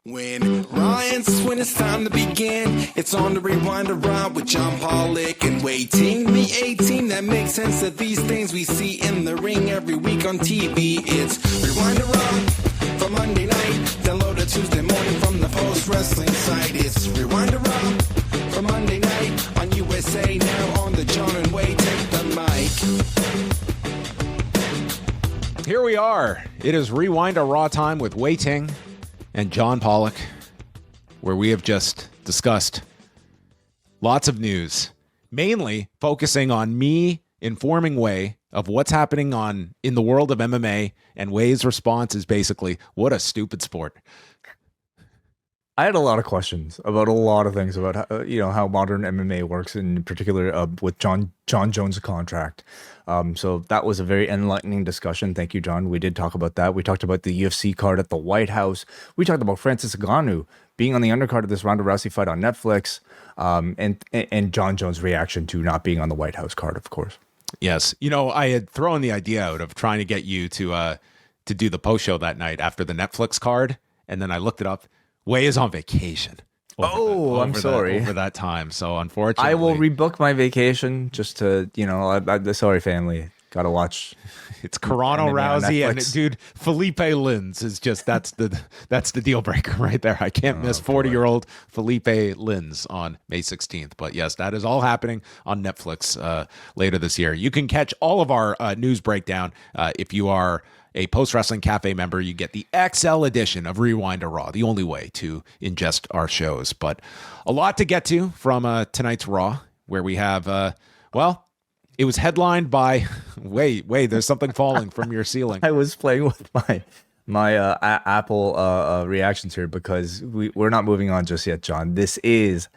When Ryan's when it's time to begin, it's on the Rewind-A with John Pollock and Wai Ting. The 18 that makes sense of these things we see in the ring every week on TV. It's Rewind-A for Monday night. Download it Tuesday morning from the Post Wrestling site. It's Rewind-A for Monday night on USA Now on the John and Wai Take the mic. Here we are. It is Rewind-A time with Wai Ting and John Pollock, where we have just discussed lots of news, mainly focusing on me informing Wai of what's happening in the world of MMA, and Wai's response is basically, what a stupid sport. I had a lot of questions about a lot of things about how modern MMA works, in particular with John Jones' contract. So that was a very enlightening discussion. Thank you, John. We did talk about that. We talked about the UFC card at the White House. We talked about Francis Ngannou being on the undercard of this Ronda Rousey fight on Netflix, and John Jones' reaction to not being on the White House card, of course. Yes. I had thrown the idea out of trying to get you to do the post show that night after the Netflix card, and then I looked it up. Wai is on vacation. I'm sorry. Over that time. So unfortunately, I will rebook my vacation just to, sorry, family. Got to watch. It's Carano, Rousey, and dude, Philipe Lins is just, that's the deal breaker right there. I can't miss 40-year-old Philipe Lins on May 16th. But yes, that is all happening on Netflix later this year. You can catch all of our news breakdown if you are a Post Wrestling Cafe member. You get the XL edition of Rewind-A, the only way to ingest our shows. But a lot to get to from tonight's Raw, where we have, it was headlined by, wait, there's something falling from your ceiling. I was playing with my Apple reactions here because we're not moving on just yet, John. This is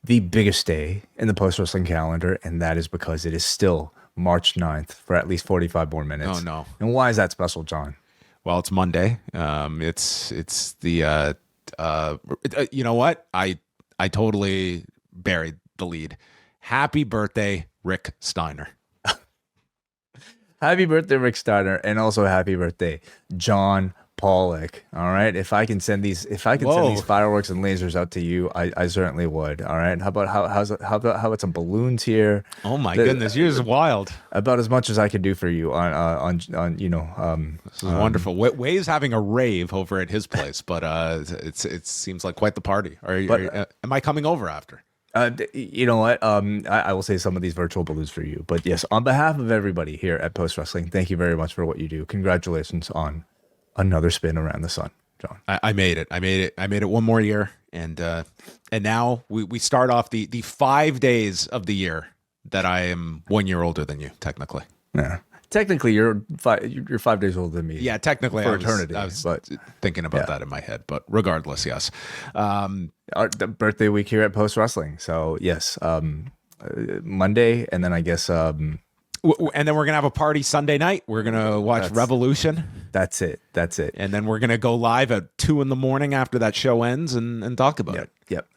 the biggest day in the Post Wrestling calendar, and that is because it is still March 9th for at least 45 more minutes. Oh, no. And why is that special, John? Well, it's Monday. It's the, you know what? I totally buried the lead. Happy birthday, Rick Steiner. Happy birthday, Rick Steiner, and also happy birthday, John Pollock. All right. If I can send these fireworks and lasers out to you, I certainly would. All right. How about some balloons here? Oh my goodness, yours is wild. About as much as I can do for you on This is wonderful. Wai's having a rave over at his place, but it seems like quite the party. Am I coming over after? You know what? I will say some of these virtual balloons for you. But yes, on behalf of everybody here at Post Wrestling, thank you very much for what you do. Congratulations on another spin around the sun, John. I made it. I made it one more year, and now we start off the 5 days of the year that I am 1 year older than you, technically. Yeah. Technically, you're 5 days older than me. Yeah, technically, for eternity. I was thinking about that in my head, but regardless, yes. The birthday week here at Post Wrestling. So yes, Monday, and then I guess, and then we're gonna have a party Sunday night. We're gonna watch Revolution. That's it. And then we're gonna go live at 2 a.m. after that show ends and talk about it. Yep.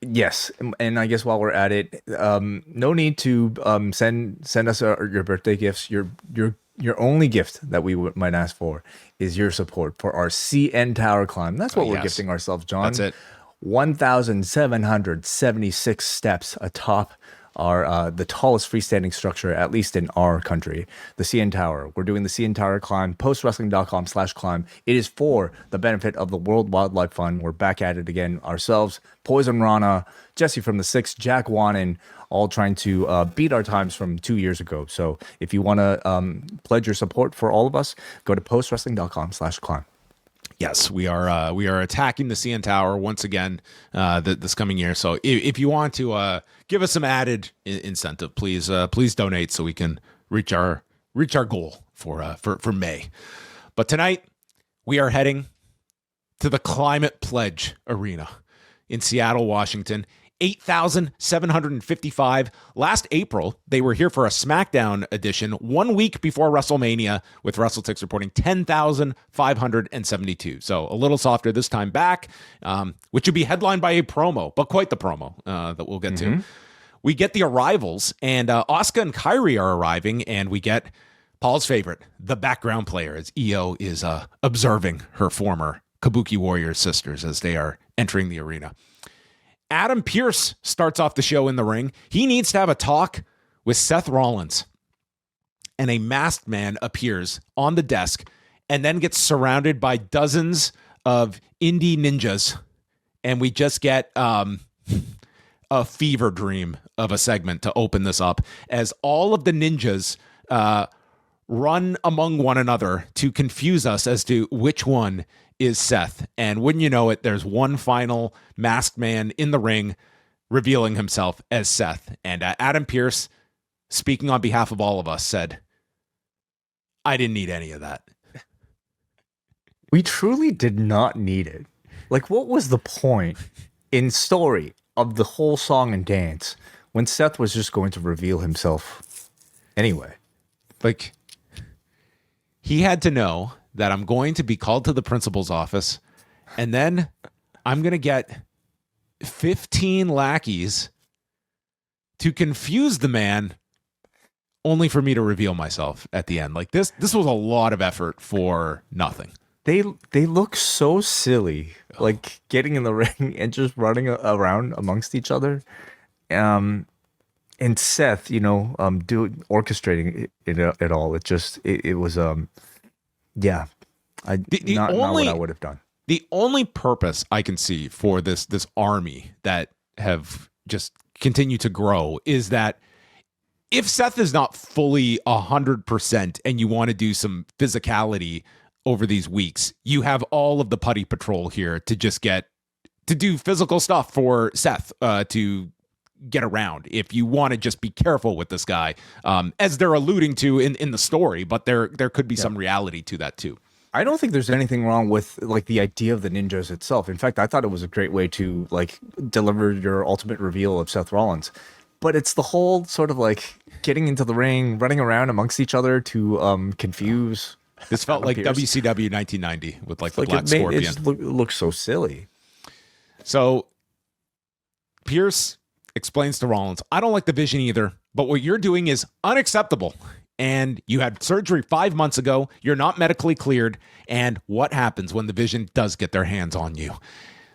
Yes, and I guess while we're at it, no need to send us your birthday gifts. Your only gift that we might ask for is your support for our CN Tower climb. That's what we're gifting ourselves, John. That's it. 1,776 steps atop the tallest freestanding structure, at least in our country, the CN Tower. We're doing the CN Tower climb, postwrestling.com/climb. It is for the benefit of the World Wildlife Fund. We're back at it again ourselves. Poison Rana, Jesse from the Six, Jack Wannen, all trying to beat our times from 2 years ago. So if you want to pledge your support for all of us, go to postwrestling.com/climb. Yes, we are attacking the CN Tower once again this coming year. So if you want to give us some added incentive, please donate so we can reach our goal for May. But tonight we are heading to the Climate Pledge Arena in Seattle, Washington. 8,755. Last April, they were here for a SmackDown edition 1 week before WrestleMania, with WrestleTix reporting 10,572. So a little softer this time back, which would be headlined by a promo, but quite the promo that we'll get to. We get the arrivals, and Asuka and Kairi are arriving, and we get Paul's favorite, the background player, as Io is observing her former Kabuki Warrior sisters as they are entering the arena. Adam Pearce starts off the show in the ring. He needs to have a talk with Seth Rollins. And a masked man appears on the desk and then gets surrounded by dozens of indie ninjas. And we just get a fever dream of a segment to open this up as all of the ninjas run among one another to confuse us as to which one is Seth. And wouldn't you know it, there's one final masked man in the ring revealing himself as Seth. And Adam Pearce, speaking on behalf of all of us, said, I didn't need any of that. We truly did not need it. Like, what was the point in story of the whole song and dance when Seth was just going to reveal himself anyway? Like, he had to know that I'm going to be called to the principal's office, and then I'm going to get 15 lackeys to confuse the man, only for me to reveal myself at the end. Like, this was a lot of effort for nothing. They look so silly, like getting in the ring and just running around amongst each other. And Seth, orchestrating it all. It was yeah. Not what I would have done. The only purpose I can see for this army that have just continued to grow is that if Seth is not fully 100% and you want to do some physicality over these weeks, you have all of the putty patrol here to just do physical stuff for Seth to get around. If you want to just be careful with this guy, as they're alluding to in the story, but there could be some reality to that too. I don't think there's anything wrong with like the idea of the ninjas itself. In fact, I thought it was a great way to like deliver your ultimate reveal of Seth Rollins. But it's the whole sort of like getting into the ring, running around amongst each other to confuse. This felt like WCW 1990 with like the Black Scorpion. It just looks so silly. So Pierce explains to Rollins, I don't like the vision either, but what you're doing is unacceptable. And you had surgery 5 months ago. You're not medically cleared. And what happens when the vision does get their hands on you?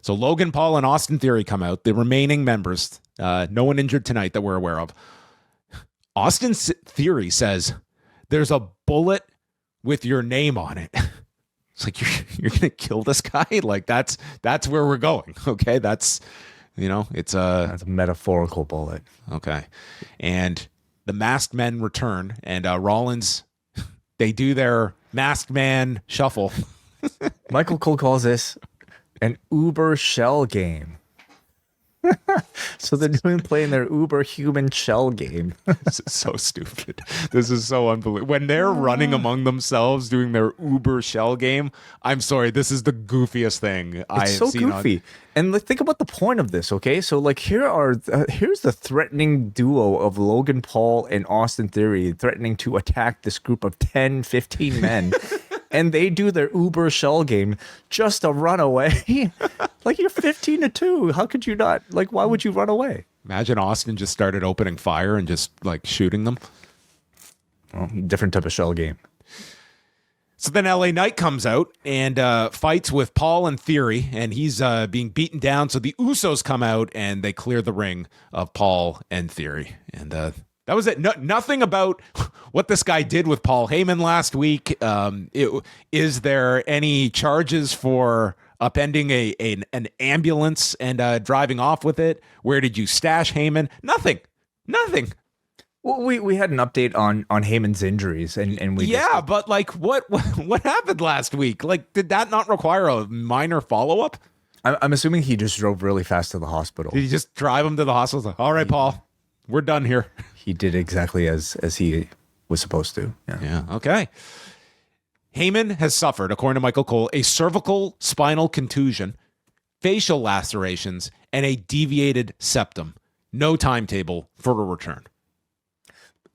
So Logan Paul and Austin Theory come out, the remaining members, no one injured tonight that we're aware of. Austin Theory says, there's a bullet with your name on it. It's like, you're going to kill this guy? Like, that's where we're going. Okay. That's a metaphorical bullet. Okay. And the masked men return, and Rollins, they do their masked man shuffle. Michael Cole calls this an Uber shell game. So they're playing their Uber human shell game. This is so stupid. This is so unbelievable. When they're running among themselves doing their Uber shell game, I'm sorry, this is the goofiest thing I've seen. It's so goofy. And think about the point of this, okay? So like here's the threatening duo of Logan Paul and Austin Theory threatening to attack this group of 10, 15 men. And they do their Uber shell game just to run away. Like, you're 15-2. How could you not? Like, why would you run away? Imagine Austin just started opening fire and just like shooting them. Well, different type of shell game. So then LA Knight comes out and fights with Paul and Theory, and he's being beaten down. So the Usos come out and they clear the ring of Paul and Theory. And that was it. Nothing about what this guy did with Paul Heyman last week. Is there any charges for upending an ambulance and driving off with it? Where did you stash Heyman? Nothing. Well, we had an update on Heyman's injuries, and we but like what happened last week? Like, did that not require a minor follow up? I'm assuming he just drove really fast to the hospital. Did he just drive him to the hospital? All right, Paul, we're done here. He did exactly as he was supposed to. Yeah. Okay. Heyman has suffered, according to Michael Cole, a cervical spinal contusion, facial lacerations, and a deviated septum. No timetable for a return.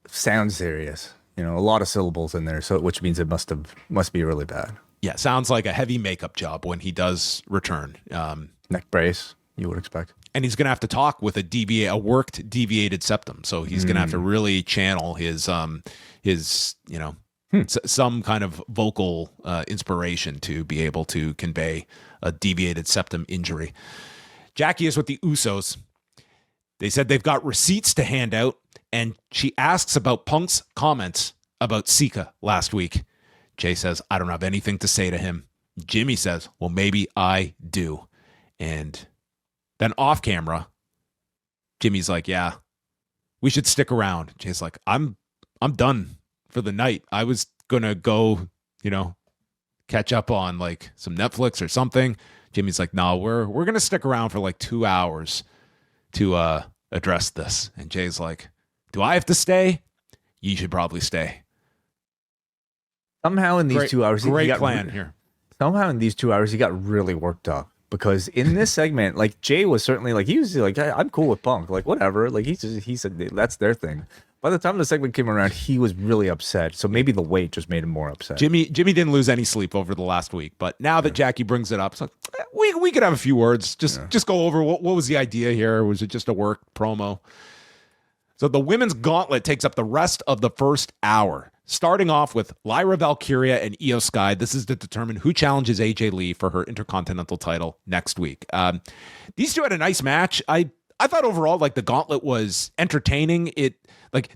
Sounds serious. A lot of syllables in there, so which means it must be really bad. Yeah, sounds like a heavy makeup job when he does return. Neck brace, you would expect. And he's going to have to talk with a worked deviated septum. So he's going to have to really channel his some kind of vocal inspiration to be able to convey a deviated septum injury. Jackie is with the Usos. They said they've got receipts to hand out, and she asks about Punk's comments about Sika last week. Jay says, I don't have anything to say to him. Jimmy says, well, maybe I do. And then off camera, Jimmy's like, yeah, we should stick around. Jay's like, I'm done for the night. I was going to go, catch up on like some Netflix or something. Jimmy's like, no, we're going to stick around for like 2 hours to address this. And Jay's like, do I have to stay? You should probably stay. Somehow in these 2 hours, great plan here. Somehow in these 2 hours, he got really worked up because in this segment, like Jay was certainly like, he was like, I'm cool with Punk, like whatever. Like he said that's their thing. By the time the segment came around, he was really upset. So maybe the weight just made him more upset. Jimmy didn't lose any sleep over the last week, but now that Jackie brings it up, it's like, we could have a few words. Just go over what was the idea here? Was it just a work promo? So the women's gauntlet takes up the rest of the first hour, starting off with Lyra Valkyria and Io Sky. This is to determine who challenges AJ Lee for her Intercontinental title next week. These two had a nice match. I thought overall, like, the gauntlet was entertaining.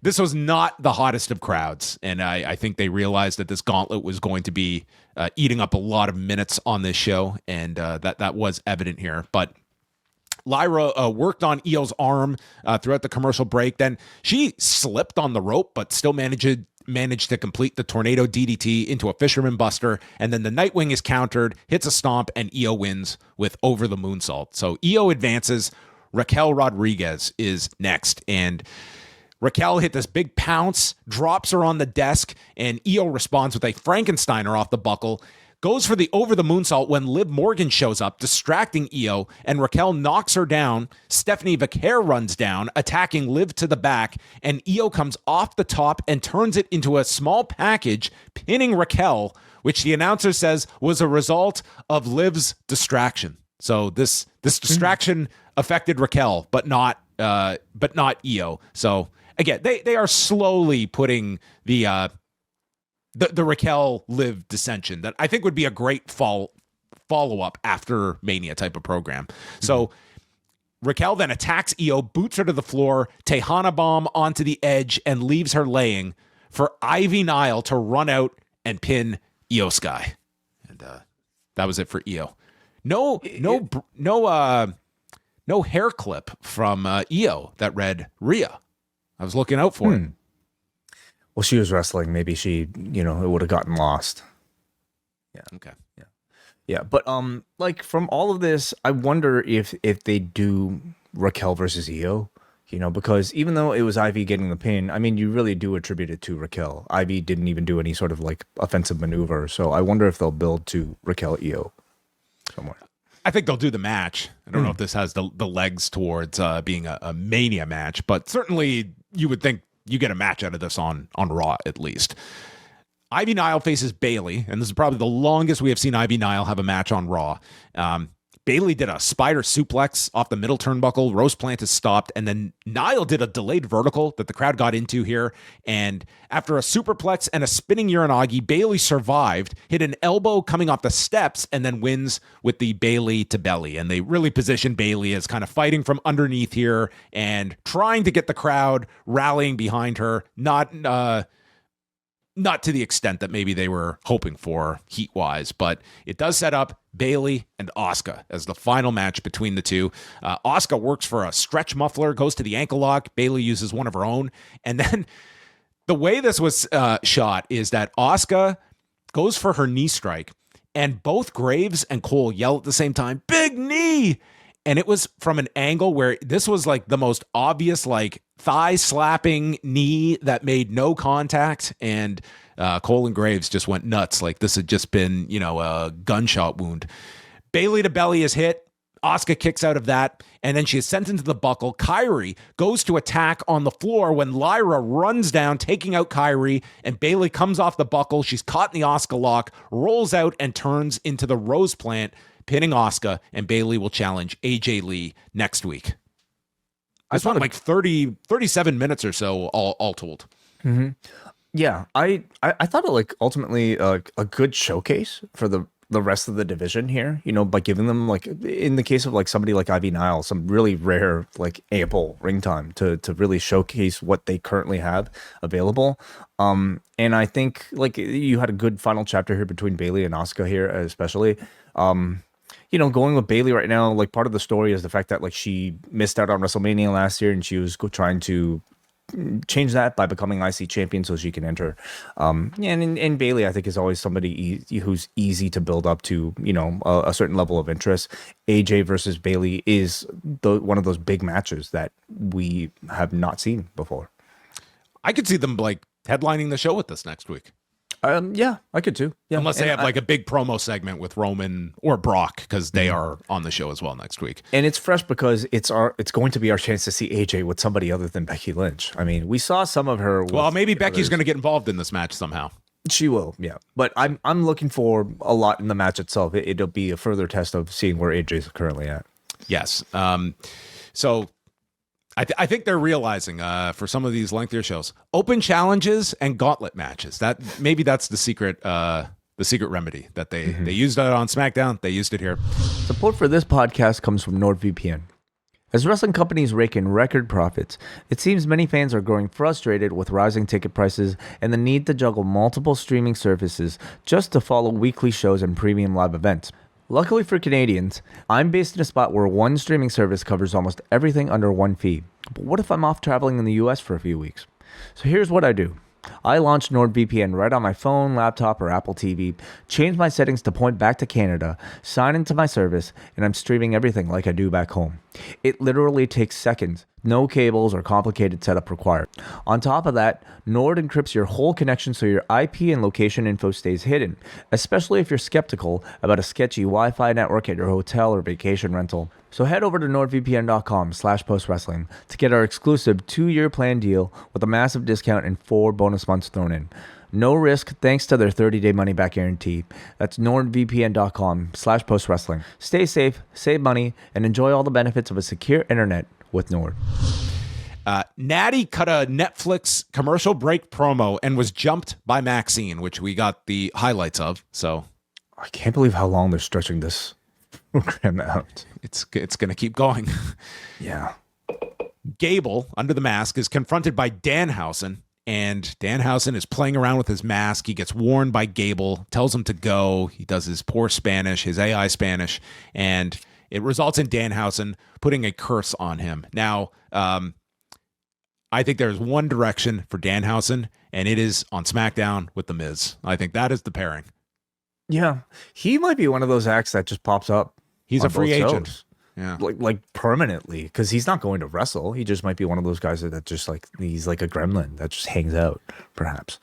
This was not the hottest of crowds, and I think they realized that this gauntlet was going to be eating up a lot of minutes on this show, and that was evident here. But Lyra worked on Io's arm throughout the commercial break. Then she slipped on the rope, but still managed to complete the tornado DDT into a fisherman buster. And then the Nightwing is countered, hits a stomp, and Io wins with over the moonsault. So Io advances. Raquel Rodriguez is next. And Raquel hit this big pounce, drops her on the desk, and Io responds with a Frankensteiner off the buckle. Goes for the over the moonsault when Liv Morgan shows up, distracting Io, and Raquel knocks her down. Stephanie Vaquer runs down, attacking Liv to the back, and Io comes off the top and turns it into a small package, pinning Raquel, which the announcer says was a result of Liv's distraction. So this distraction affected Raquel, but not Io. So again, they are slowly putting the Raquel Liv dissension that I think would be a great follow-up after Mania type of program. So Raquel then attacks Io, boots her to the floor, Tejana bomb onto the edge, and leaves her laying for Ivy Nile to run out and pin Io Sky. And that was it for Io. No hair clip from Io that read Rhea. I was looking out for it. Well, she was wrestling. Maybe she, it would have gotten lost. Yeah. Okay. Yeah. Yeah. But like from all of this, I wonder if they do Raquel versus Io, because even though it was Ivy getting the pin, I mean, you really do attribute it to Raquel. Ivy didn't even do any sort of like offensive maneuver. So I wonder if they'll build to Raquel Io somewhere. I think they'll do the match. I don't know if this has the legs towards being a Mania match, but certainly you would think you get a match out of this on Raw at least. Ivy Nile faces Bayley, and this is probably the longest we have seen Ivy Nile have a match on Raw. Bayley did a spider suplex off the middle turnbuckle. Rose Plant is stopped, and then Nile did a delayed vertical that the crowd got into here. And after a superplex and a spinning Uranagi, Bayley survived, hit an elbow coming off the steps, and then wins with the Bayley to belly. And they really position Bayley as kind of fighting from underneath here and trying to get the crowd rallying behind her. Not to the extent that maybe they were hoping for heat-wise, but it does set up Bayley and Asuka as the final match between the two. Asuka works for a stretch muffler, goes to the ankle lock. Bayley uses one of her own. And then the way this was shot is that Asuka goes for her knee strike, and both Graves and Cole yell at the same time, "Big knee!" And it was from an angle where this was like the most obvious, like thigh slapping knee that made no contact. And Cole and Graves just went nuts. Like this had just been, a gunshot wound. Bayley to belly is hit. Asuka kicks out of that. And then she is sent into the buckle. Kairi goes to attack on the floor when Lyra runs down, taking out Kairi. And Bayley comes off the buckle. She's caught in the Asuka lock, rolls out and turns into the Rose Plant, pinning Asuka, and Bayley will challenge AJ Lee next week. This went like 37 minutes or so, all told. Mm-hmm. Yeah, I thought it like ultimately a good showcase for the rest of the division here, by giving them, like, in the case of like somebody like Ivy Nile, some really rare, like, ample ring time to really showcase what they currently have available. And I think, like, you had a good final chapter here between Bayley and Asuka here, especially. Going with Bayley right now, like, part of the story is the fact that, like, she missed out on WrestleMania last year and she was trying to change that by becoming IC champion so she can enter. And Bayley, I think, is always somebody who's easy to build up to, a certain level of interest. AJ versus Bayley is one of those big matches that we have not seen before. I could see them like headlining the show with this next week. Yeah, I could too. Yeah. Unless they have like a big promo segment with Roman or Brock, because they are on the show as well next week. And it's fresh because it's going to be our chance to see AJ with somebody other than Becky Lynch. I mean, we saw some of her. Well, maybe Becky's going to get involved in this match somehow. She will, yeah. But I'm looking for a lot in the match itself. It'll be a further test of seeing where AJ's currently at. Yes. So I think they're realizing for some of these lengthier shows, open challenges and gauntlet matches. That's the secret remedy that they used it on SmackDown. They used it here. Support for this podcast comes from NordVPN. As wrestling companies rake in record profits, it seems many fans are growing frustrated with rising ticket prices and the need to juggle multiple streaming services just to follow weekly shows and premium live events. Luckily for Canadians, I'm based in a spot where one streaming service covers almost everything under one fee. But what if I'm off traveling in the US for a few weeks? So here's what I do. I launched NordVPN right on my phone, laptop, or Apple TV, changed my settings to point back to Canada, sign into my service, and I'm streaming everything like I do back home. It literally takes seconds. No cables or complicated setup required. On top of that, Nord encrypts your whole connection so your IP and location info stays hidden, especially if you're skeptical about a sketchy Wi-Fi network at your hotel or vacation rental. So head over to nordvpn.com/postwrestling to get our exclusive 2-year plan deal with a massive discount and 4 bonus months thrown in. No risk thanks to their 30-day money-back guarantee. That's nordvpn.com/postwrestling. Stay safe, save money, and enjoy all the benefits of a secure internet with Nord. Natty cut a Netflix commercial break promo and was jumped by Maxine, which we got the highlights of. So I can't believe how long they're stretching this program out. It's going to keep going. Yeah. Gable, under the mask, is confronted by Danhausen, and Danhausen is playing around with his mask. He gets warned by Gable, tells him to go. He does his poor Spanish, his AI Spanish, and it results in Danhausen putting a curse on him. Now, I think there's one direction for Danhausen, and it is on SmackDown with The Miz. I think that is the pairing. Yeah, he might be one of those acts that just pops up. He's a free agent. Shows. Yeah, like permanently, because he's not going to wrestle. He just might be one of those guys that just like he's like a gremlin that just hangs out, perhaps.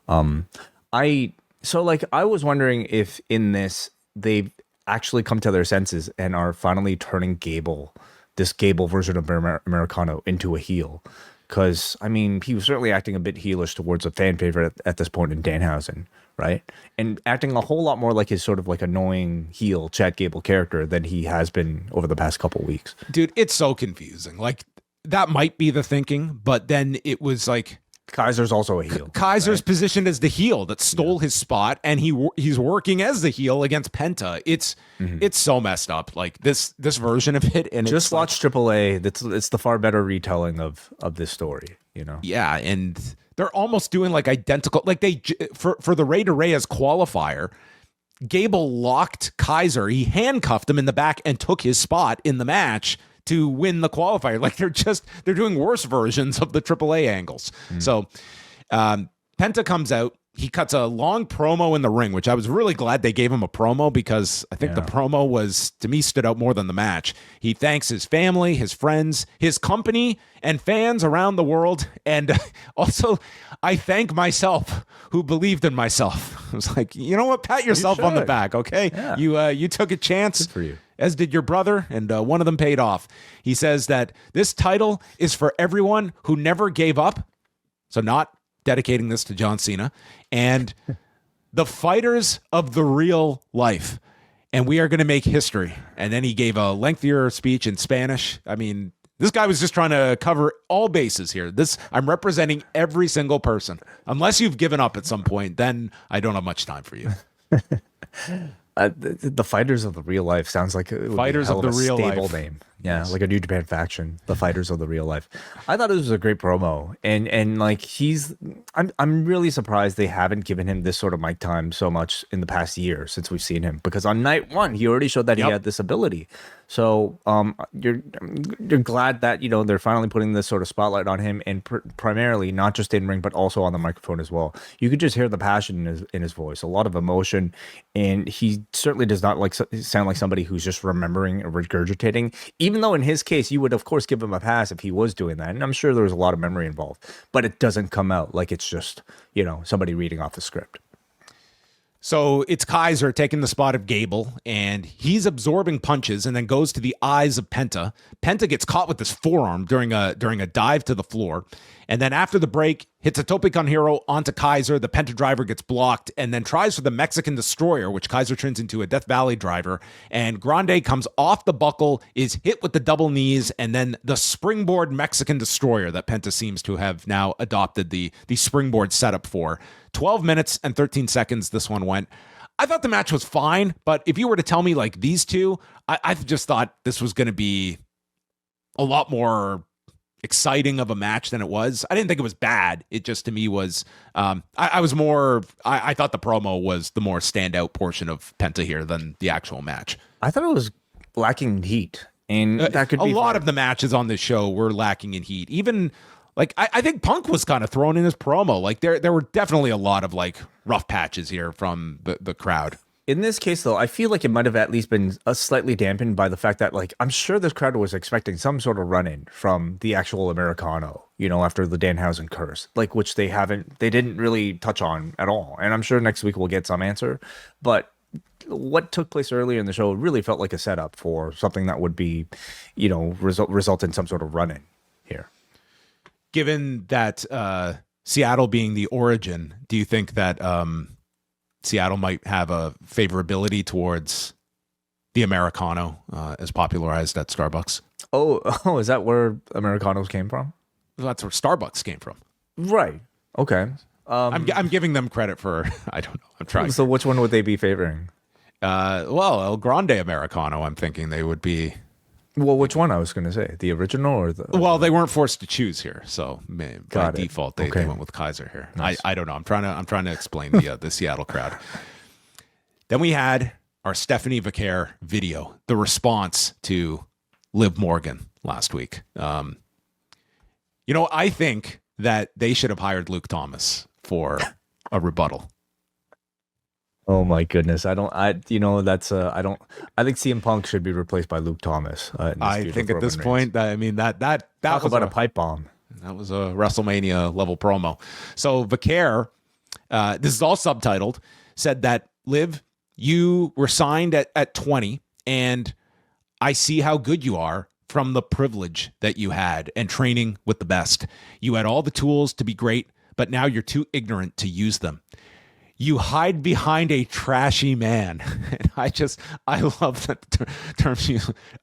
I was wondering if in this they've actually come to their senses and are finally turning this Gable version of Americano into a heel. Because, I mean, he was certainly acting a bit heelish towards a fan favorite at this point in Danhausen, right? And acting a whole lot more like his sort of like annoying heel Chad Gable character than he has been over the past couple weeks. Dude, it's so confusing. Like, that might be the thinking, but then it was like... Kaiser's also a heel. Kaiser's positioned as the heel that stole his spot, and he's working as the heel against Penta. It's so messed up. Like this version of it, and just watch AAA. It's the far better retelling of this story. Yeah, and they're almost doing like identical. Like they for the Rey de Reyes qualifier, Gable locked Kaiser. He handcuffed him in the back and took his spot in the match to win the qualifier. Like they're doing worse versions of the AAA angles. So Penta comes out. He cuts a long promo in the ring, which I was really glad they gave him a promo because I think the promo to me stood out more than the match. He thanks his family, his friends, his company, and fans around the world. And also, I thank myself who believed in myself. I was like, you know what? Pat yourself on the back, okay? Yeah. You took a chance. Good for you. As did your brother, and one of them paid off. He says that this title is for everyone who never gave up, so not dedicating this to John Cena, and the fighters of the real life, and we are going to make history. And then he gave a lengthier speech in Spanish. I mean, This guy was just trying to cover all bases here. I'm representing every single person. Unless you've given up at some point, then I don't have much time for you. The Fighters of the Real Life sounds like it would Fighters be a of the Real stable Life name. Yeah, yes. like a New Japan faction, the Fighters of the Real Life. I thought it was a great promo, and like I'm really surprised they haven't given him this sort of mic time so much in the past year since we've seen him, because on night one he already showed that he had this ability. So you're glad that they're finally putting this sort of spotlight on him, and primarily not just in ring but also on the microphone as well. You could just hear the passion in his voice, a lot of emotion, and he certainly does not sound like somebody who's just remembering or regurgitating. Even though in his case you would of course give him a pass if he was doing that, and I'm sure there was a lot of memory involved, but it doesn't come out like it's just somebody reading off the script. So it's Kaiser taking the spot of Gable, and he's absorbing punches and then goes to the eyes of Penta. Penta gets caught with his forearm during a dive to the floor. And then after the break, hits a Tope Con Hero onto Kaiser. The Penta driver gets blocked and then tries for the Mexican Destroyer, which Kaiser turns into a Death Valley driver. And Grande comes off the buckle, is hit with the double knees, and then the springboard Mexican Destroyer that Penta seems to have now adopted the springboard setup for. 12 minutes and 13 seconds this one went. I thought the match was fine, but if you were to tell me like these two, I just thought this was going to be a lot more exciting of a match than it was. I didn't think it was bad. It just to me was I thought the promo was the more standout portion of Penta here than the actual match. I thought it was lacking in heat, and that could be a lot of the matches on this show were lacking in heat. Even like I think Punk was kind of thrown in his promo. Like there were definitely a lot of like rough patches here from the crowd. In this case, though, I feel like it might have at least been slightly dampened by the fact that, like, I'm sure this crowd was expecting some sort of run-in from the actual Americano, after the Danhausen curse, like, which they didn't really touch on at all. And I'm sure next week we'll get some answer. But what took place earlier in the show really felt like a setup for something that would be, result in some sort of run-in here. Given that Seattle being the origin, do you think that Seattle might have a favorability towards the Americano as popularized at Starbucks? Oh, is that where Americanos came from? Well, that's where Starbucks came from. Right. Okay. I'm giving them credit for, I don't know. I'm trying. So which one would they be favoring? Well, El Grande Americano, I'm thinking they would be. Well, which one I was going to say? The original or the... Well, they weren't forced to choose here, so by default they went with Kaiser here. Nice. I don't know. I'm trying to explain the Seattle crowd. Then we had our Stephanie Vaquer video, the response to Liv Morgan last week. I think that they should have hired Luke Thomas for a rebuttal. Oh my goodness. I think CM Punk should be replaced by Luke Thomas. I think at this point, that talk about a pipe bomb. That was a WrestleMania level promo. So Vaquer, this is all subtitled, said that Liv, you were signed at 20 and I see how good you are from the privilege that you had and training with the best. You had all the tools to be great, but now you're too ignorant to use them. You hide behind a trashy man. And I love that term,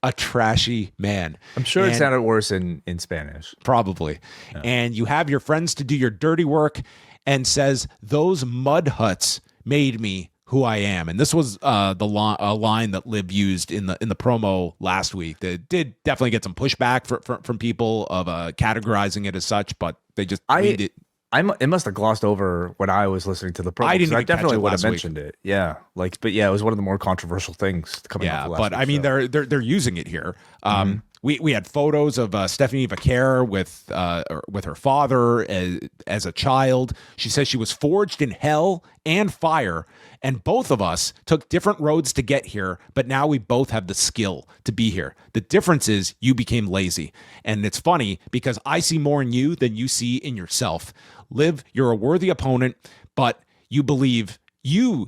a trashy man. I'm sure it sounded worse in Spanish. Probably. Yeah. And you have your friends to do your dirty work, and says, those mud huts made me who I am. And this was a line that Liv used in the promo last week. That did definitely get some pushback from people of categorizing it as such, but they just read it. It must have glossed over when I was listening to the promo. I definitely would have mentioned it. Yeah, it was one of the more controversial things coming out of last week. But I mean, they're using it here. We had photos of Stephanie Vaquer with her father as a child. She says she was forged in hell and fire, and both of us took different roads to get here, but now we both have the skill to be here. The difference is you became lazy. And it's funny because I see more in you than you see in yourself. Liv, you're a worthy opponent, but you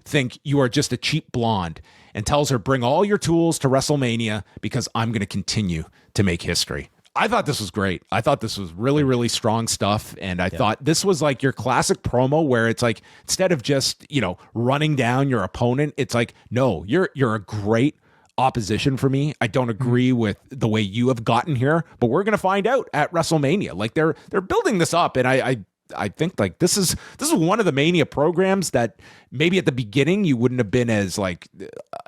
think you are just a cheap blonde, and tells her, bring all your tools to WrestleMania because I'm going to continue to make history. I thought this was great. I thought this was really, really strong stuff. And I thought this was like your classic promo where it's like, instead of just, running down your opponent, it's like, no, you're a great opposition for me. I don't agree with the way you have gotten here, but we're going to find out at WrestleMania. Like they're building this up, and I think like this is one of the Mania programs that maybe at the beginning you wouldn't have been as like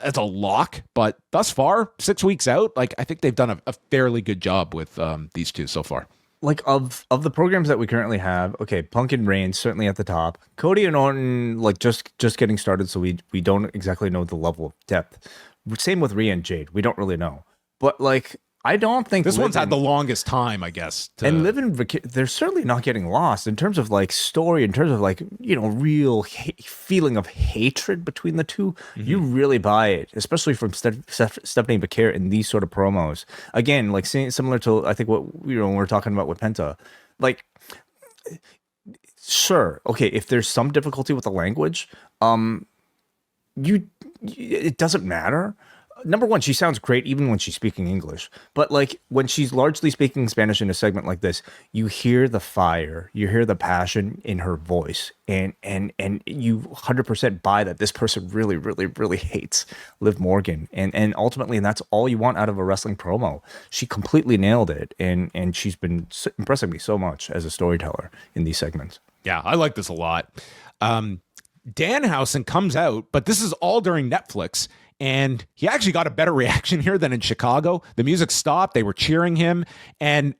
as a lock, but thus far 6 weeks out, like I think they've done a fairly good job with these two so far. Like of the programs that we currently have, okay, Punk and Reigns certainly at the top. Cody and Orton like just getting started, so we don't exactly know the level of depth. Same with Rhea and Jade, we don't really know, but like. I don't think this one's had the longest time, I guess. And Liv and they're certainly not getting lost in terms of like story, in terms of like, you know, real feeling of hatred between the two. Mm-hmm. You really buy it, especially from Stephanie Becker in these sort of promos. Again, like similar to I think what when we're talking about with Penta, like, sure, okay, if there's some difficulty with the language, it doesn't matter. Number one, she sounds great even when she's speaking English. But like when she's largely speaking Spanish in a segment like this, you hear the fire, you hear the passion in her voice, and you 100% buy that this person really, really, really hates Liv Morgan, and ultimately, and that's all you want out of a wrestling promo. She completely nailed it, and she's been impressing me so much as a storyteller in these segments. Yeah, I like this a lot. Danhausen comes out, but this is all during Netflix. And he actually got a better reaction here than in Chicago. The music stopped. They were cheering him. And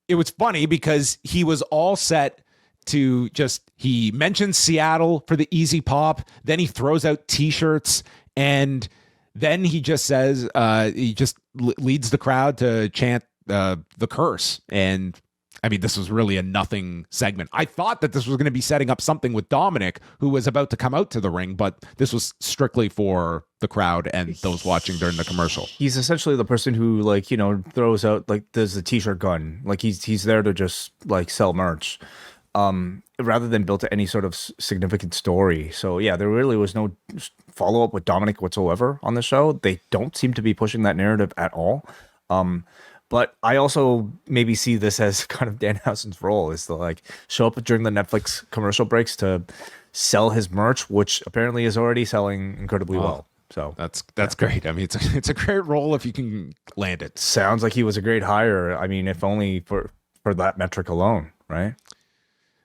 it was funny because he was all set to he mentions Seattle for the easy pop. Then he throws out T-shirts. And then he just says, he just leads the crowd to chant the curse. And I mean, this was really a nothing segment. I thought that this was going to be setting up something with Dominic, who was about to come out to the ring, but this was strictly for the crowd and those watching during the commercial. He's essentially the person who, like, you know, throws out, like, does the T-shirt gun. Like, he's there to just, like, sell merch, rather than build any sort of significant story. So, yeah, there really was no follow-up with Dominic whatsoever on the show. They don't seem to be pushing that narrative at all. But I also maybe see this as kind of Danhausen's role, is to like show up during the Netflix commercial breaks to sell his merch, which apparently is already selling incredibly well. So that's great. I mean, it's a great role if you can land it. Sounds like he was a great hire. I mean, if only for that metric alone, right?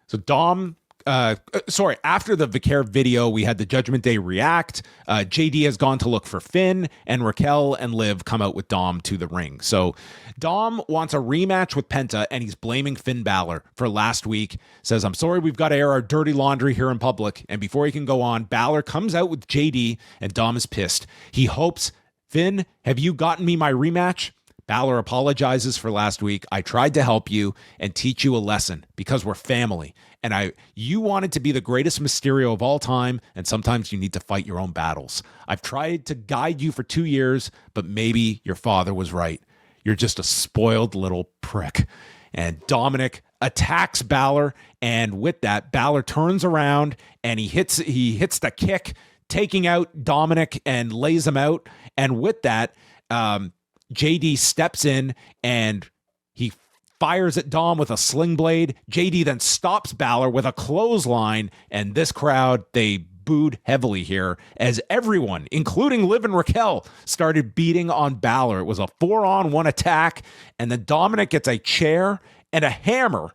So Dom. After the Vicaire video, we had the Judgment Day react. JD has gone to look for Finn, and Raquel and Liv come out with Dom to the ring. So Dom wants a rematch with Penta, and he's blaming Finn Balor for last week. Says, I'm sorry, we've got to air our dirty laundry here in public. And before he can go on, Balor comes out with JD, and Dom is pissed. He hopes, Finn, have you gotten me my rematch? Balor apologizes for last week. I tried to help you and teach you a lesson because we're family. And you wanted to be the greatest Mysterio of all time, and sometimes you need to fight your own battles. I've tried to guide you for 2 years, but maybe your father was right. You're just a spoiled little prick. And Dominic attacks Balor, and with that, Balor turns around and he hits the kick, taking out Dominic and lays him out. And with that, JD steps in and he fires at Dom with a sling blade. JD then stops Balor with a clothesline, and this crowd, they booed heavily here as everyone, including Liv and Raquel, started beating on Balor. It was a 4-on-1 attack, and then Dominic gets a chair and a hammer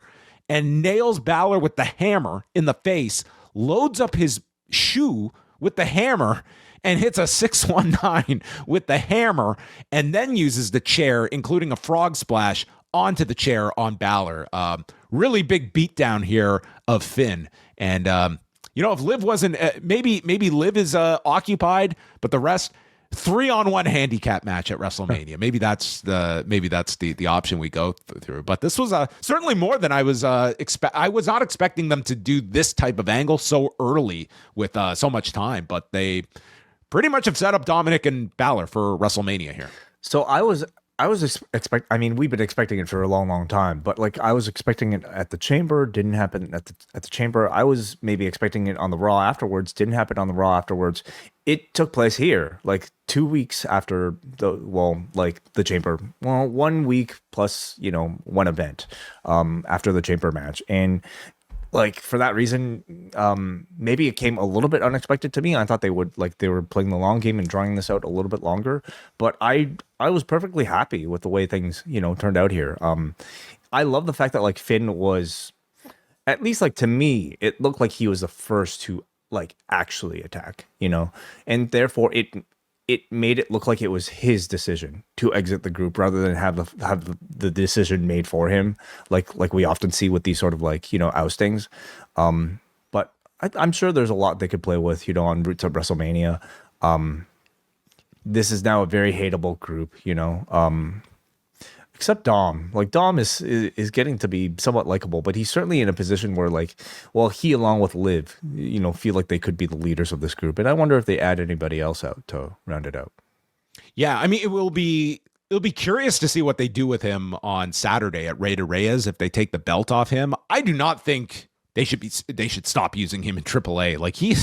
and nails Balor with the hammer in the face, loads up his shoe with the hammer, and hits a 619 with the hammer, and then uses the chair, including a frog splash, onto the chair on Balor. Really big beatdown here of Finn. And, if Liv wasn't, maybe Liv is occupied, but the rest, 3-on-1 handicap match at WrestleMania. Maybe that's the option we go through. But this was certainly more than I was I was not expecting them to do this type of angle so early with so much time. But they pretty much have set up Dominic and Balor for WrestleMania here. So I was I mean, we've been expecting it for a long, long time, but like I was expecting it at the Chamber, didn't happen at the Chamber. I was maybe expecting it on the Raw afterwards, didn't happen on the Raw afterwards. It took place here, like 2 weeks after the Chamber. Well, 1 week plus, one event after the Chamber match. And like for that reason, maybe it came a little bit unexpected to me. I thought they were playing the long game and drawing this out a little bit longer, but I was perfectly happy with the way things, turned out here. I love the fact that like Finn was, at least like to me, it looked like he was the first to like actually attack, and therefore it made it look like it was his decision to exit the group rather than have the decision made for him, like we often see with these sort of like oustings. But I'm sure there's a lot they could play with, en route to WrestleMania. This is now a very hateable group, except Dom. Like Dom is getting to be somewhat likable, but he's certainly in a position where like, well, he along with Liv, feel like they could be the leaders of this group. And I wonder if they add anybody else out to round it out. Yeah, I mean, it'll be curious to see what they do with him on Saturday at Rey de Reyes if they take the belt off him. I do not think they should stop using him in AAA. Like he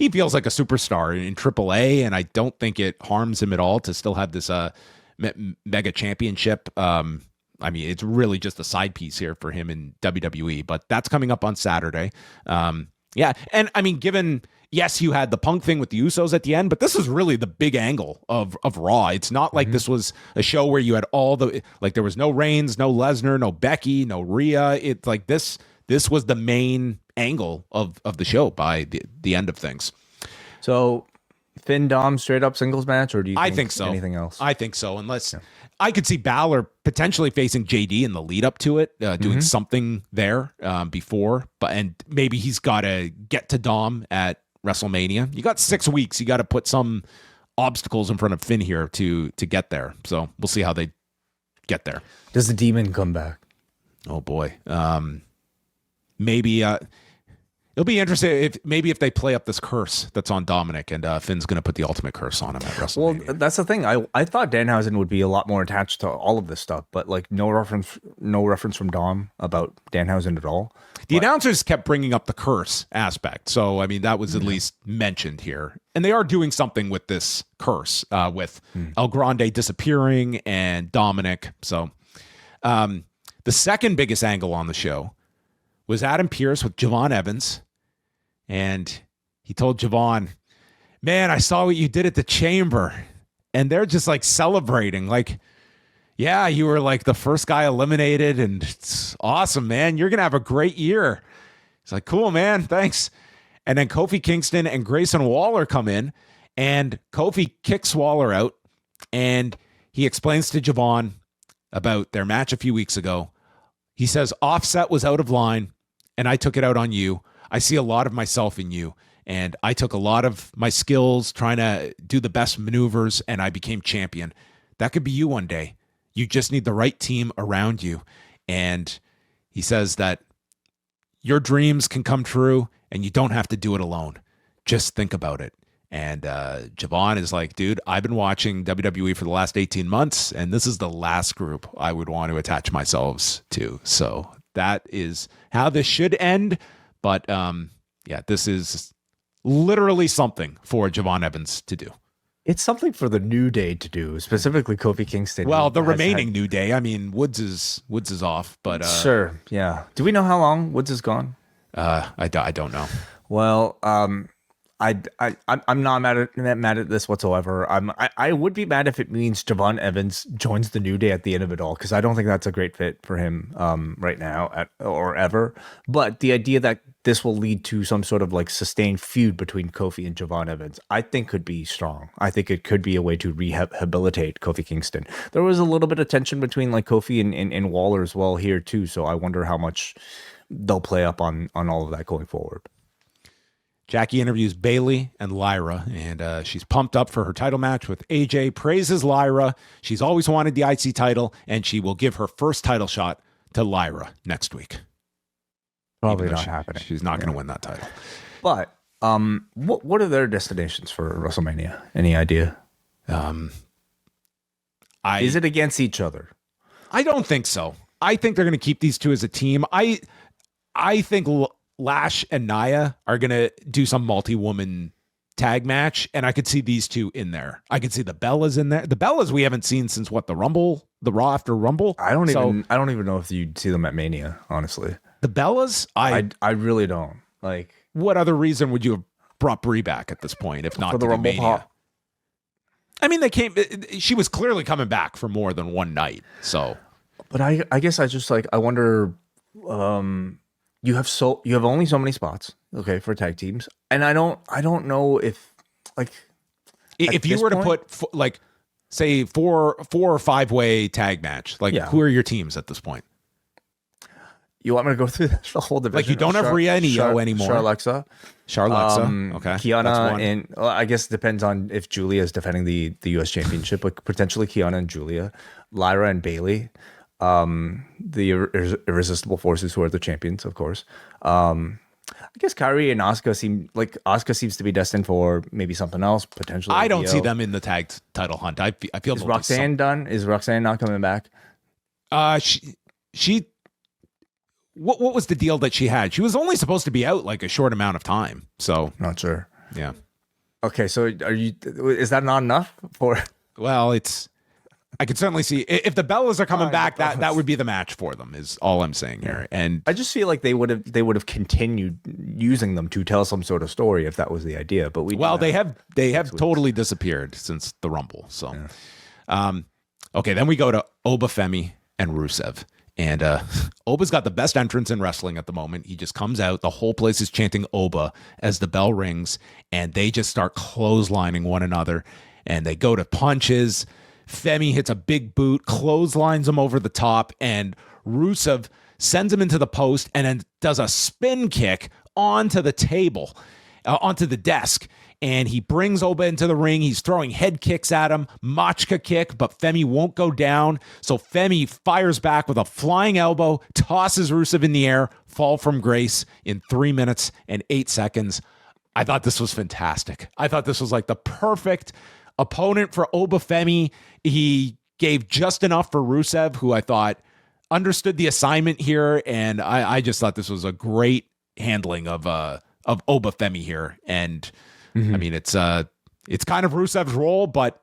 feels like a superstar in AAA, and I don't think it harms him at all to still have this mega championship. I mean, it's really just a side piece here for him in WWE, but that's coming up on Saturday. Yeah, and I mean, yes, you had the Punk thing with the Usos at the end, but this was really the big angle of Raw. It's not like this was a show where you had all there was no Reigns, no Lesnar, no Becky, no Rhea. It's like this was the main angle of the show by the end of things. So Finn Dom straight up singles match, or do you think so. Anything else? I think so, unless I could see Balor potentially facing JD in the lead up to it, doing something there before, and maybe he's got to get to Dom at WrestleMania. You got 6 weeks. You got to put some obstacles in front of Finn here to get there. So we'll see how they get there. Does the Demon come back? Oh boy, maybe. It'll be interesting if they play up this curse that's on Dominic, and Finn's going to put the ultimate curse on him at WrestleMania. Well, that's the thing. I thought Danhausen would be a lot more attached to all of this stuff, but like no reference from Dom about Danhausen at all. The announcers kept bringing up the curse aspect, so I mean that was at least mentioned here, and they are doing something with this curse with El Grande disappearing and Dominic. So the second biggest angle on the show was Adam Pearce with Javon Evans, and he told Javon, "Man, I saw what you did at the Chamber," and they're just like celebrating, like, "Yeah, you were like the first guy eliminated, and it's awesome, man. You're gonna have a great year." It's like, "Cool, man, thanks." And then Kofi Kingston and Grayson Waller come in, and Kofi kicks Waller out, and he explains to Javon about their match a few weeks ago. He says, "Offset was out of line, and I took it out on you. I see a lot of myself in you, and I took a lot of my skills trying to do the best maneuvers, and I became champion. That could be you one day. You just need the right team around you." And he says that your dreams can come true, and you don't have to do it alone. Just think about it. And Javon is like, "Dude, I've been watching WWE for the last 18 months, and this is the last group I would want to attach myself to." So that is how this should end. But yeah, this is literally something for Javon Evans to do. It's something for the New Day to do, specifically Kofi Kingston. Well, the remaining New Day. I mean, Woods is off, but sure, yeah. Do we know how long Woods is gone? I don't know. Well, I'm not mad at this whatsoever. I would be mad if it means Javon Evans joins the New Day at the end of it all, because I don't think that's a great fit for him right now or ever. But the idea that this will lead to some sort of like sustained feud between Kofi and Javon Evans, I think could be strong. I think it could be a way to rehabilitate Kofi Kingston. There was a little bit of tension between like Kofi and Waller as well here too, so I wonder how much they'll play up on all of that going forward. Jackie interviews Bayley and Lyra, and she's pumped up for her title match with AJ, praises Lyra. She's always wanted the IC title, and she will give her first title shot to Lyra next week. Probably not happening. She's not going to win that title. But what are their destinations for WrestleMania? Any idea? Is it against each other? I don't think so. I think they're going to keep these two as a team. I think Lash and Nia are going to do some multi-woman tag match, and I could see these two in there. I could see the Bellas in there. The Bellas we haven't seen since what, the Raw after Rumble? I don't even know if you'd see them at Mania, honestly. The Bellas, I really don't like. What other reason would you have brought Brie back at this point if not for the Rumble pop? I mean, she was clearly coming back for more than one night. So, but I guess I just like, I wonder, you have only so many spots, okay, for tag teams. And I don't know if like, if you were to put like, say 4 or 5 way tag match, like who are your teams at this point? You want me to go through the whole division? Like you don't have Rhea and Io anymore. Charlexa. Okay. Kiana and well, I guess it depends on if Julia is defending the US Championship, but potentially Kiana and Julia, Lyra and Bailey, the Irresistible Forces who are the champions, of course. I guess Kairi and Asuka seems to be destined for maybe something else potentially. I don't see them in the tag title hunt. I feel is Roxanne done? Is Roxanne not coming back? She. What was the deal that she had? She was only supposed to be out like a short amount of time. So not sure. Yeah. Okay. So is that not enough for? Well, I could certainly see if the Bellas are coming back, that would be the match for them is all I'm saying here. And I just feel like they would have continued using them to tell some sort of story if that was the idea. But they have totally disappeared since the Rumble. So, okay. Then we go to Oba Femi and Rusev. And Oba's got the best entrance in wrestling at the moment. He just comes out. The whole place is chanting Oba as the bell rings. And they just start clotheslining one another. And they go to punches. Femi hits a big boot, clotheslines him over the top. And Rusev sends him into the post and then does a spin kick onto the table, onto the desk. And he brings Oba into the ring. He's throwing head kicks at him, Machka kick, but Femi won't go down. So Femi fires back with a flying elbow, tosses Rusev in the air, fall from grace in 3 minutes and 8 seconds. I thought this was fantastic. I thought this was like the perfect opponent for Oba Femi. He gave just enough for Rusev, who I thought understood the assignment here. And I just thought this was a great handling of Oba Femi here. And I mean, it's kind of Rusev's role, but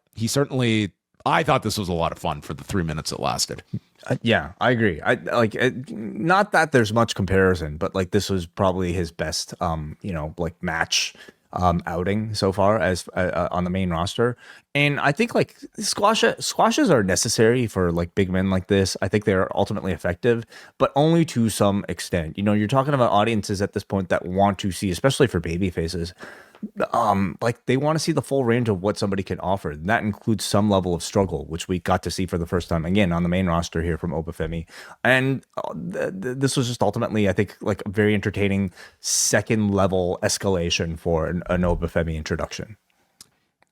I thought this was a lot of fun for the 3 minutes it lasted. Yeah, I agree. I like not that there's much comparison, but like this was probably his best, like match outing so far as on the main roster. And I think like squashes are necessary for like big men like this. I think they're ultimately effective, but only to some extent. You're talking about audiences at this point that want to see, especially for baby faces, like they want to see the full range of what somebody can offer. And that includes some level of struggle, which we got to see for the first time again on the main roster here from Oba Femi. And this was just ultimately, I think, like a very entertaining second level escalation for an Oba Femi introduction.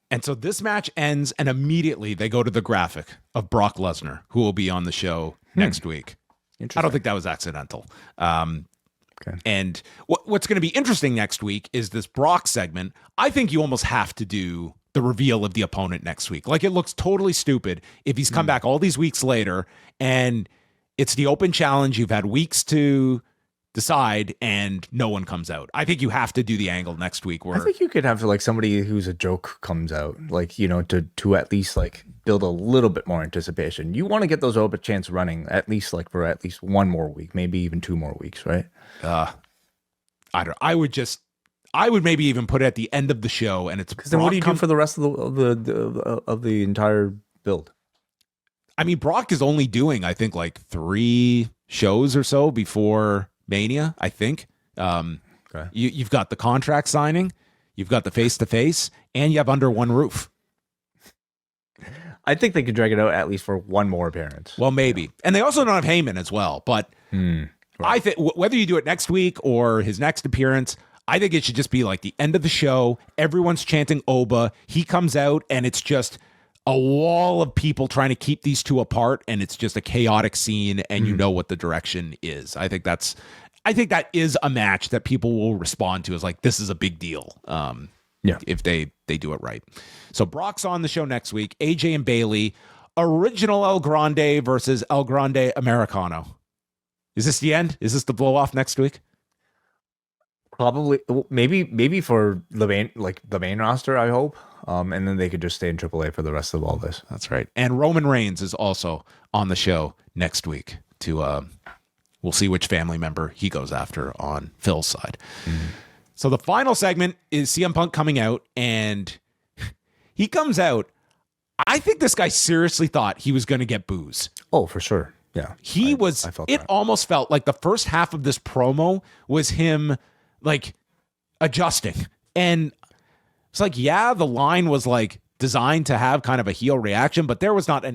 And so this match ends, and immediately they go to the graphic of Brock Lesnar, who will be on the show next week. I don't think that was accidental. Okay. And what's going to be interesting next week is this Brock segment. I think you almost have to do the reveal of the opponent next week. Like, it looks totally stupid if he's come back all these weeks later and it's the open challenge. You've had weeks to decide and no one comes out. I think you have to do the angle next week. Where I think you could have like somebody who's a joke comes out, like, to at least like build a little bit more anticipation. You want to get those Oba chants running at least like for at least 1 more week, maybe even 2 more weeks, right? I would maybe even put it at the end of the show, and it's because then what do you do for the rest of the entire build? I mean, Brock is only doing, I think, like 3 shows or so before Mania, I think. Okay. You've got the contract signing, you've got the face-to-face, and you have Under One Roof. I think they could drag it out at least for 1 more appearance. Well, maybe. Yeah. And they also don't have Heyman as well. But right. I think whether you do it next week or his next appearance, I think it should just be like the end of the show. Everyone's chanting Oba. He comes out, and it's just a wall of people trying to keep these two apart, and it's just a chaotic scene, and you know what the direction is. I think that is a match that people will respond to as like, this is a big deal. If they do it right. So Brock's on the show next week. AJ and Bailey, original El Grande versus El Grande Americano. Is this the end? Is this the blow off next week? Probably, maybe for the main roster, I hope. And then they could just stay in AAA for the rest of all this. That's right. And Roman Reigns is also on the show next week to we'll see which family member he goes after on Phil's side. So the final segment is CM Punk coming out, and he comes out. I think this guy seriously thought he was going to get boos. Oh, for sure. Yeah. I felt it almost felt like the first half of this promo was him like adjusting. And it's like, yeah, the line was like designed to have kind of a heel reaction, but there was not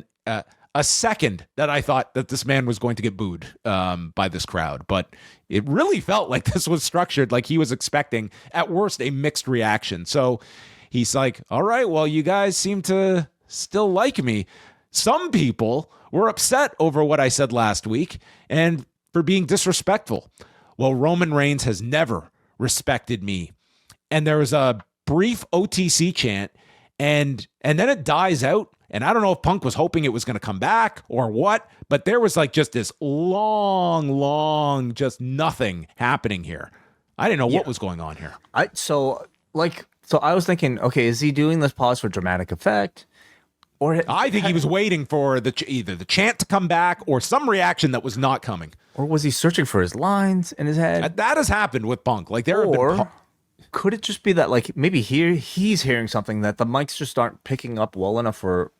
a second that I thought that this man was going to get booed by this crowd. But it really felt like this was structured like he was expecting, at worst, a mixed reaction. So he's like, all right, well, you guys seem to still like me. Some people were upset over what I said last week and for being disrespectful. Well, Roman Reigns has never respected me. And there was a brief OTC chant, and then it dies out. And I don't know if Punk was hoping it was going to come back or what, but there was like just this long, just nothing happening here. I didn't know what was going on here. So I was thinking, okay, is he doing this pause for dramatic effect? Or I think he was waiting for either the chant to come back or some reaction that was not coming. Or was he searching for his lines in his head? That has happened with Punk. Like there have been could it just be that like maybe he's hearing something that the mics just aren't picking up well enough for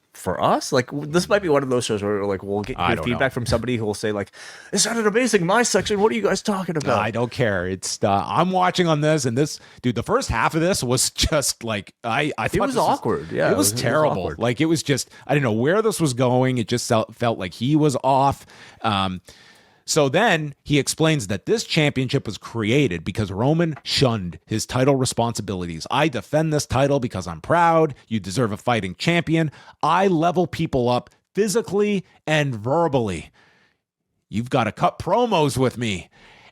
us? Like this might be one of those shows where like we'll get feedback from somebody who will say like, it sounded amazing in my section. What are you guys talking about? I don't care. It's I'm watching on this, and this dude, the first half of this was just like I thought it was awkward. It was terrible. It was like it was just I didn't know where this was going. It just felt like he was off. So then he explains that this championship was created because Roman shunned his title responsibilities. I defend this title because I'm proud. You deserve a fighting champion. I level people up physically and verbally. You've got to cut promos with me.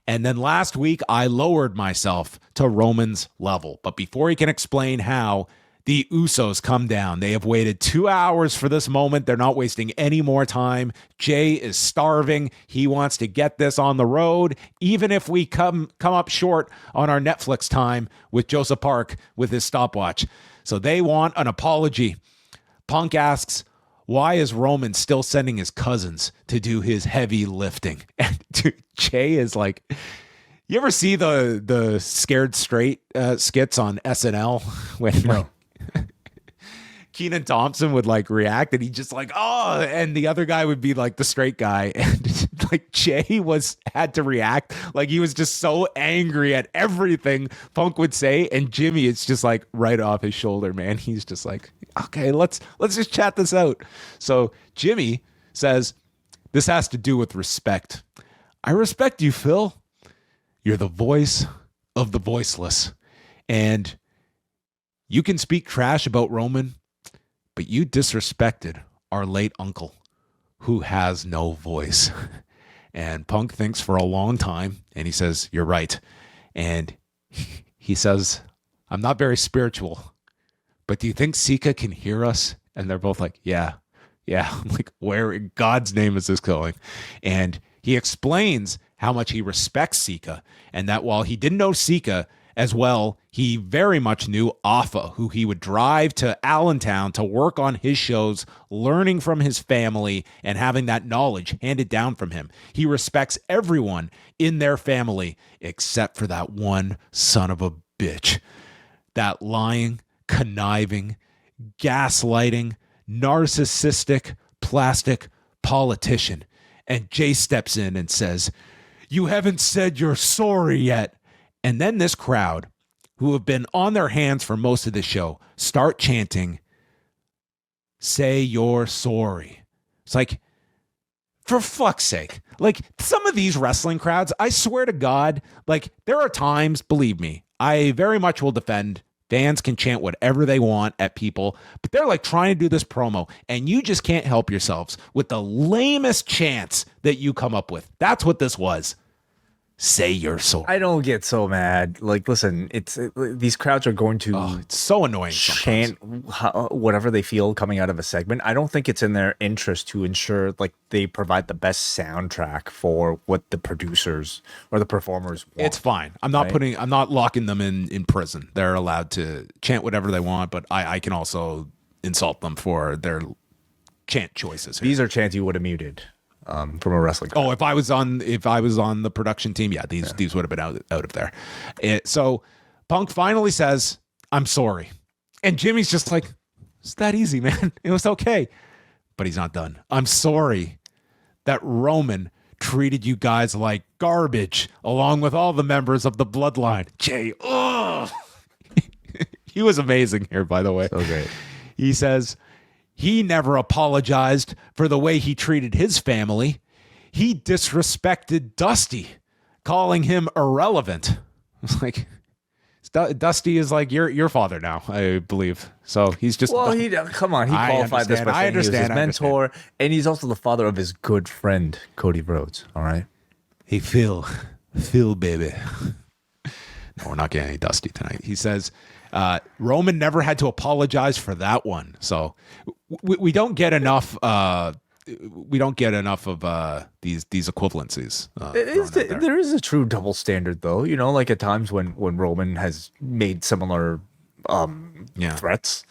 And then last week, I lowered myself to Roman's level. But before he can explain how, the Usos come down. They have waited 2 hours for this moment. They're not wasting any more time. Jay is starving. He wants to get this on the road, even if we come up short on our Netflix time with Joseph Park with his stopwatch. So they want an apology. Punk asks, why is Roman still sending his cousins to do his heavy lifting? And dude, Jay is like... You ever see the Scared Straight skits on SNL when like, Kenan Thompson would like react and he just like, oh, and the other guy would be like the straight guy, and like Jay had to react like he was just so angry at everything Punk would say, and Jimmy, it's just like right off his shoulder, man. He's just like, okay, let's just chat this out. So Jimmy says, this has to do with respect. I respect you, Phil. You're the voice of the voiceless. And you can speak trash about Roman, but you disrespected our late uncle who has no voice. And Punk thinks for a long time, and he says, you're right. And he says, I'm not very spiritual, but do you think Sika can hear us? And they're both like, yeah. I'm like, where in God's name is this going? And he explains how much he respects Sika, and that while he didn't know Sika as well, he very much knew Afa, who he would drive to Allentown to work on his shows, learning from his family and having that knowledge handed down from him. He respects everyone in their family except for that one son of a bitch. That lying, conniving, gaslighting, narcissistic, plastic politician. And Jay steps in and says, you haven't said you're sorry yet. And then this crowd, who have been on their hands for most of the show, start chanting, say you're sorry. It's like, for fuck's sake. Like, some of these wrestling crowds, I swear to God, like, there are times, believe me, I very much will defend. Fans can chant whatever they want at people, but they're like trying to do this promo, and you just can't help yourselves with the lamest chants that you come up with. That's what this was. Say you're sorry. I don't get so mad. Like, listen, these crowds are going to it's so annoying chant whatever they feel coming out of a segment. I don't think it's in their interest to ensure like they provide the best soundtrack for what the producers or the performers want. It's fine. I'm not locking them in prison. They're allowed to chant whatever they want, but I can also insult them for their chant choices here. These are chants you would have muted. from a wrestling. Oh, if I was on the production team, yeah, these would have been out of there. So Punk finally says, "I'm sorry," and Jimmy's just like, "It's that easy, man. It was okay," but he's not done. "I'm sorry that Roman treated you guys like garbage, along with all the members of the bloodline." Jay, he was amazing here, by the way. So great. He says he never apologized for the way he treated his family. He disrespected Dusty, calling him irrelevant. It's like, Dusty is like your father now, I believe. So he's just... Well, come on. He qualified this by saying he was his mentor, and he's also the father of his good friend, Cody Rhodes. All right? Hey, Phil, baby. No, we're not getting any Dusty tonight. He says... Roman never had to apologize for that one. So we don't get enough. We don't get enough of these equivalences. There is a true double standard, though. You know, like at times when Roman has made similar threats,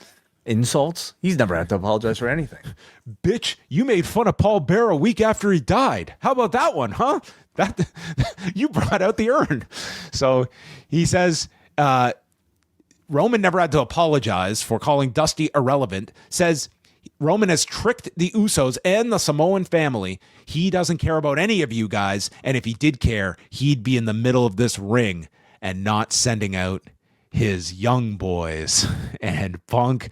insults, he's never had to apologize for anything. Bitch, you made fun of Paul Bear a week after he died. How about that one, huh? That you brought out the urn. So he says. Roman never had to apologize for calling Dusty irrelevant, says Roman has tricked the Usos and the Samoan family. He doesn't care about any of you guys, and if he did care, he'd be in the middle of this ring and not sending out his young boys. And Punk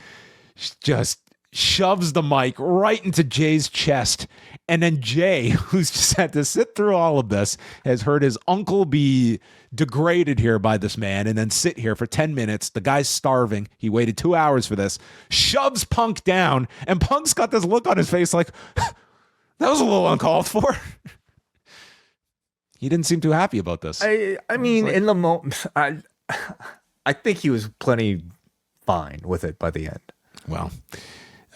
just shoves the mic right into Jay's chest. And then Jay, who's just had to sit through all of this, has heard his uncle be degraded here by this man and then sit here for 10 minutes. The guy's starving. He waited 2 hours for this, shoves Punk down, and Punk's got this look on his face like, that was a little uncalled for. He didn't seem too happy about this. I mean, like, in the moment, I think he was plenty fine with it by the end. Well,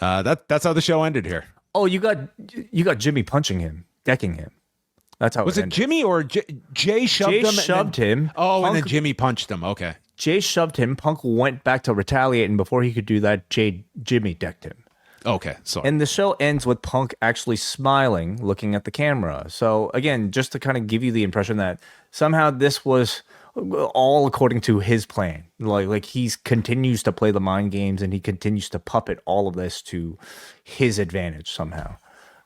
that's how the show ended here. Oh, you got Jimmy punching him, decking him. That's how was it. Jimmy or Jay shoved him? Jay shoved him. Oh, Punk, and then Jimmy punched him. Okay. Jay shoved him. Punk went back to retaliate, and before he could do that, Jimmy decked him. Okay, sorry. And the show ends with Punk actually smiling, looking at the camera. So again, just to kind of give you the impression that somehow this was all according to his plan. Like he continues to play the mind games, and he continues to puppet all of this to his advantage somehow.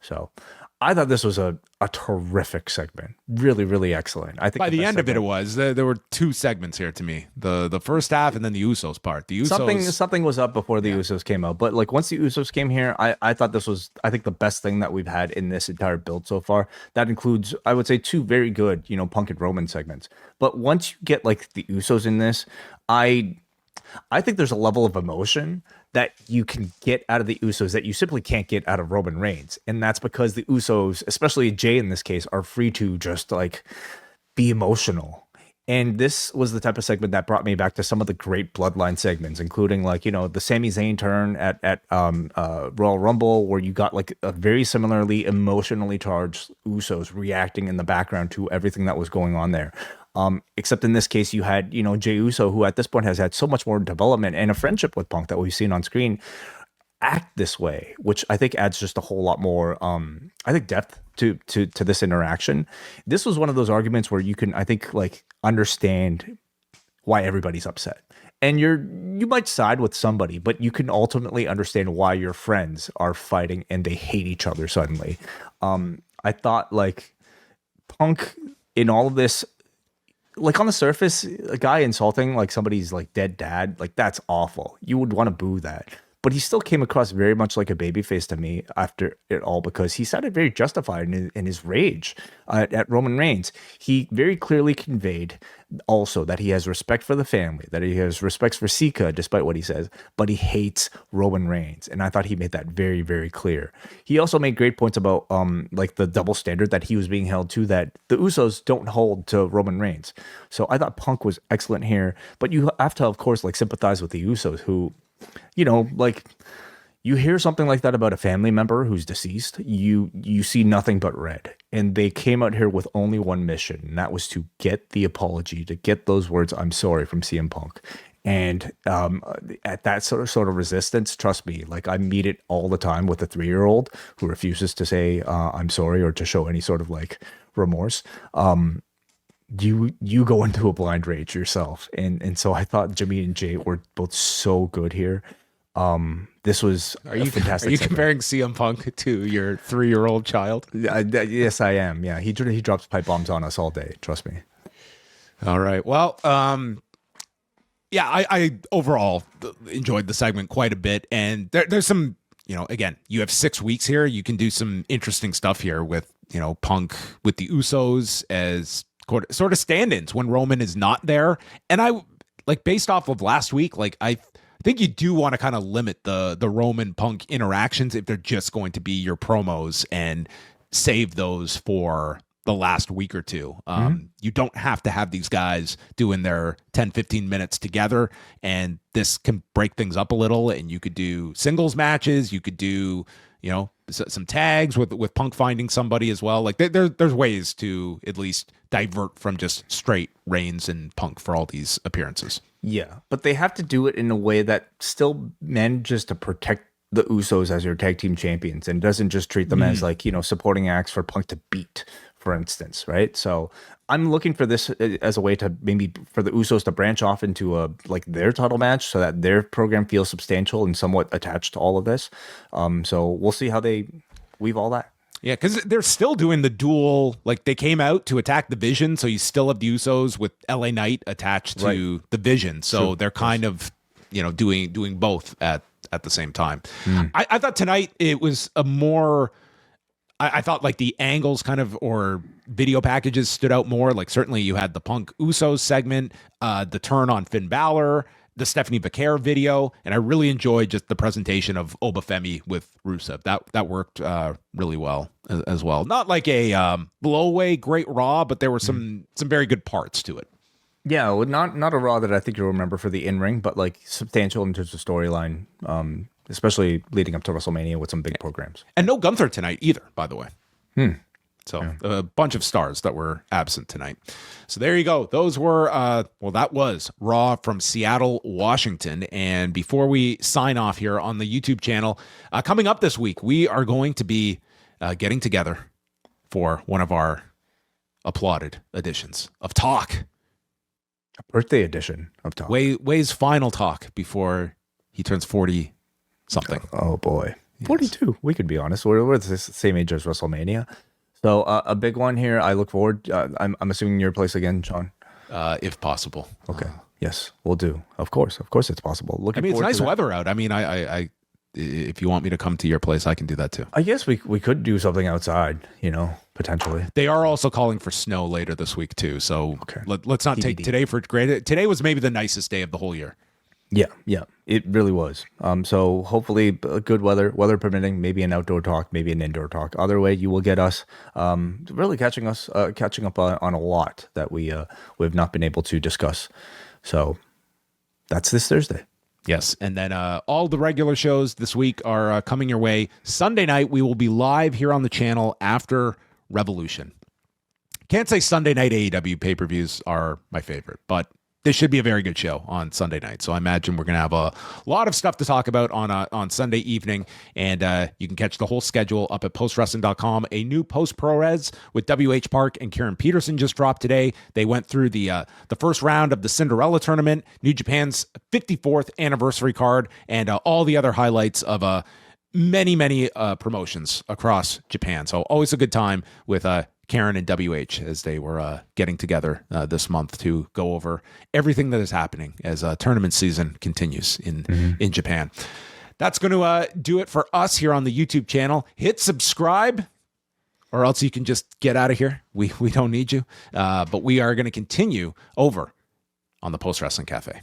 So I thought this was a terrific segment. Really, really excellent. I think by the end of it was. There were two segments here to me. The first half and then the Usos part. The Usos... Something was up before the Usos came out. But like once the Usos came here, I thought this was, I think, the best thing that we've had in this entire build so far. That includes, I would say, two very good, Punk and Roman segments. But once you get like the Usos in this, I think there's a level of emotion that you can get out of the Usos that you simply can't get out of Roman Reigns. And that's because the Usos, especially Jay in this case, are free to just like be emotional. And this was the type of segment that brought me back to some of the great Bloodline segments, including like, the Sami Zayn turn at Royal Rumble, where you got like a very similarly emotionally charged Usos reacting in the background to everything that was going on there. Except in this case, you had, Jey Uso, who at this point has had so much more development and a friendship with Punk that we've seen on screen, act this way, which I think adds just a whole lot more, depth to this interaction. This was one of those arguments where you can, I think, like understand why everybody's upset. And you might side with somebody, but you can ultimately understand why your friends are fighting and they hate each other suddenly. I thought like Punk in all of this, like on the surface, a guy insulting like somebody's like dead dad, like that's awful. You would want to boo that. But he still came across very much like a babyface to me after it all, because he sounded very justified in his rage at Roman Reigns. He very clearly conveyed also that he has respect for the family, that he has respect for Sika, despite what he says, but he hates Roman Reigns. And I thought he made that very, very clear. He also made great points about like the double standard that he was being held to, that the Usos don't hold to Roman Reigns. So I thought Punk was excellent here, but you have to, of course, like sympathize with the Usos, who, like you hear something like that about a family member who's deceased, you see nothing but red. And they came out here with only one mission, and that was to get the apology, to get those words, "I'm sorry," from CM Punk. And at that sort of resistance, trust me, like I meet it all the time with a 3-year-old who refuses to say I'm sorry or to show any sort of like remorse. You go into a blind rage yourself, and so I thought Jimmy and Jay were both so good here. This was fantastic. Are you comparing CM Punk to your 3-year-old child? Yes, I am. Yeah, he drops pipe bombs on us all day. Trust me. All right. Well, yeah, I overall enjoyed the segment quite a bit, and there's some, again, you have 6 weeks here. You can do some interesting stuff here with, Punk with the Usos as sort of stand-ins when Roman is not there. And I like, based off of last week, like I think you do want to kind of limit the Roman Punk interactions if they're just going to be your promos and save those for the last week or two. You don't have to have these guys doing their 10-15 minutes together, and this can break things up a little, and you could do singles matches, you could do some tags with Punk finding somebody as well. Like there's ways to at least divert from just straight Reigns and Punk for all these appearances. Yeah, but they have to do it in a way that still manages to protect the Usos as your tag team champions and doesn't just treat them as like, supporting acts for Punk to beat, for instance, right? So I'm looking for this as a way to maybe for the Usos to branch off into a like their title match so that their program feels substantial and somewhat attached to all of this. So we'll see how they weave all that. Yeah, because they're still doing the dual, like they came out to attack the Vision, so you still have the Usos with LA Knight attached to the Vision. So they're kind of, doing both at the same time. I thought tonight it was a more, I thought like the angles kind of, or video packages stood out more. Like certainly you had the Punk Usos segment, the turn on Finn Balor, the Stephanie Becerra video, and I really enjoyed just the presentation of Oba Femi with Rusev. That worked really well as well. Not like a blow away great Raw, but there were some very good parts to it. Yeah, well, not a Raw that I think you'll remember for the in-ring, but like substantial in terms of storyline, especially leading up to WrestleMania with some big programs. And no Gunther tonight either, by the way. So a bunch of stars that were absent tonight. So there you go. Those were, that was Raw from Seattle, Washington. And before we sign off here on the YouTube channel, coming up this week, we are going to be getting together for one of our applauded editions of Talk. A birthday edition of Talk. Wai's final talk before he turns 40 something. Oh boy. 42. We could be honest. We're the same age as WrestleMania. So a big one here. I look forward. I'm assuming your place again, Sean. If possible. Okay. Yes, we'll do. Of course, it's possible. It's nice weather out. I mean, I if you want me to come to your place, I can do that too. I guess we could do something outside. Potentially. They are also calling for snow later this week too. So let's not take today for granted. Today was maybe the nicest day of the whole year. Yeah, it really was. So hopefully good weather permitting, maybe an outdoor talk, maybe an indoor talk. Either way, you will get us really catching up on a lot that we have not been able to discuss. So that's this Thursday. Yes, and then all the regular shows this week are coming your way. Sunday night, we will be live here on the channel after Revolution. Can't say Sunday night AEW pay-per-views are my favorite, but this should be a very good show on Sunday night. So I imagine we're going to have a lot of stuff to talk about on Sunday evening. And you can catch the whole schedule up at postwrestling.com. A new post ProRes with WH Park and Karen Peterson just dropped today. They went through the first round of the Cinderella tournament, New Japan's 54th anniversary card, and all the other highlights of many promotions across Japan. So always a good time with Karen and WH as they were getting together this month to go over everything that is happening as tournament season continues in Japan. That's going to do it for us here on the YouTube channel. Hit subscribe or else you can just get out of here. We don't need you. But we are going to continue over on the Post Wrestling Cafe.